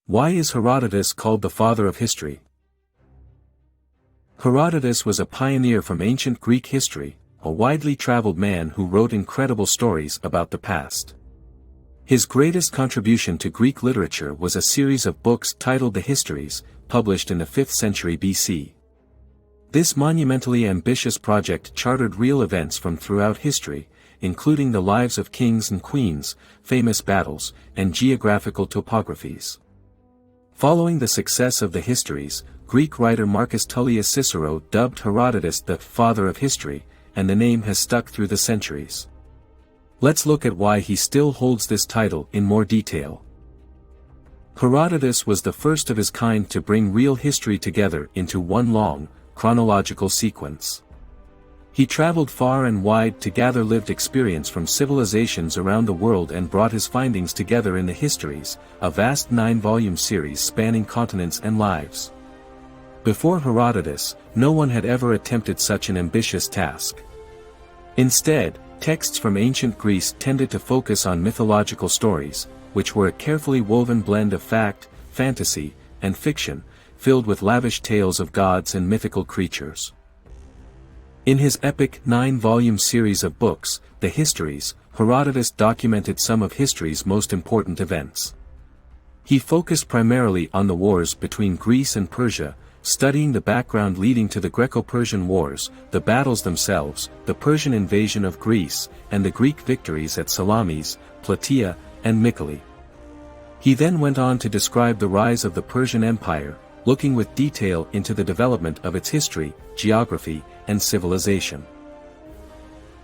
Why is Herodotus called the father of history? Herodotus was a pioneer from ancient Greek history, a widely traveled man who wrote incredible stories about the past. His greatest contribution to Greek literature was a series of books titled the Histories, published in the 5th century BC. This monumentally ambitious project charted real events from throughout history, including the lives of kings and queens, famous battles, and geographical topographies. Following the success of the Histories, Greek writer Marcus Tullius Cicero dubbed Herodotus the father of history, and the name has stuck through the centuries. Let's look at why he still holds this title in more detail. Herodotus was the first of his kind to bring real history together into one long, chronological sequence. He traveled far and wide to gather lived experience from civilizations around the world and brought his findings together in the Histories, a vast 9-volume series spanning continents and lives. Before Herodotus, no one had ever attempted such an ambitious task. Instead, texts from ancient Greece tended to focus on mythological stories, which were a carefully woven blend of fact, fantasy, and fiction, filled with lavish tales of gods and mythical creatures. In his epic 9-volume series of books, the Histories, Herodotus documented some of history's most important events. He focused primarily on the wars between Greece and Persia, studying the background leading to the Greco-Persian Wars, the battles themselves, the Persian invasion of Greece, and the Greek victories at Salamis, Plataea, and Mycale. He then went on to describe the rise of the Persian Empire, looking with detail into the development of its history, geography, and civilization.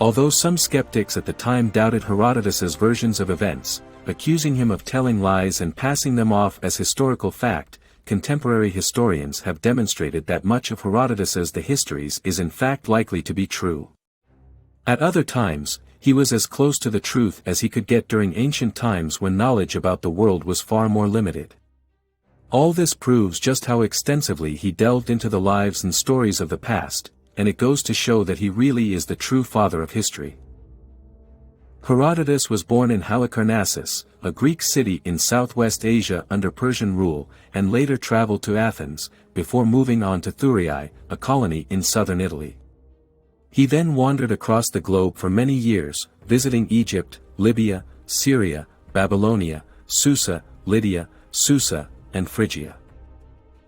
Although some skeptics at the time doubted Herodotus's versions of events, accusing him of telling lies and passing them off as historical fact, contemporary historians have demonstrated that much of Herodotus's The Histories is in fact likely to be true. At other times, he was as close to the truth as he could get during ancient times when knowledge about the world was far more limited. All this proves just how extensively he delved into the lives and stories of the past, and it goes to show that he really is the true father of history. Herodotus was born in Halicarnassus, a Greek city in southwest Asia under Persian rule, and later traveled to Athens, before moving on to Thurii, a colony in southern Italy. He then wandered across the globe for many years, visiting Egypt, Libya, Syria, Babylonia, Susa, Lydia, Susa, and Phrygia.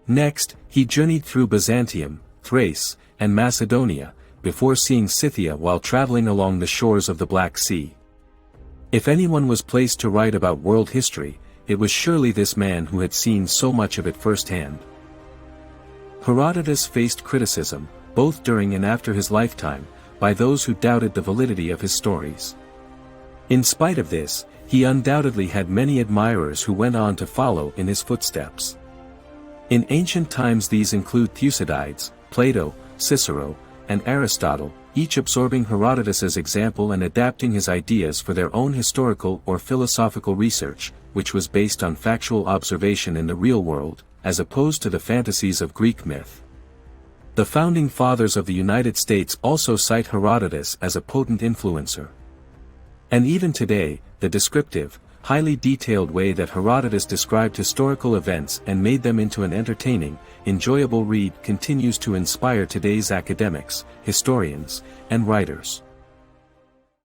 Next, he journeyed through Byzantium, Thrace, and Macedonia, before seeing Scythia while traveling along the shores of the Black Sea. If anyone was placed to write about world history, it was surely this man who had seen so much of it firsthand. Herodotus faced criticism, both during and after his lifetime, by those who doubted the validity of his stories. In spite of this, he undoubtedly had many admirers who went on to follow in his footsteps. In ancient times these include Thucydides, Plato, Cicero, and Aristotle, each absorbing Herodotus's example and adapting his ideas for their own historical or philosophical research, which was based on factual observation in the real world, as opposed to the fantasies of Greek myth. The founding fathers of the United States also cite Herodotus as a potent influencer. And even today, the descriptive, highly detailed way that Herodotus described historical events and made them into an entertaining, enjoyable read continues to inspire today's academics, historians, and writers.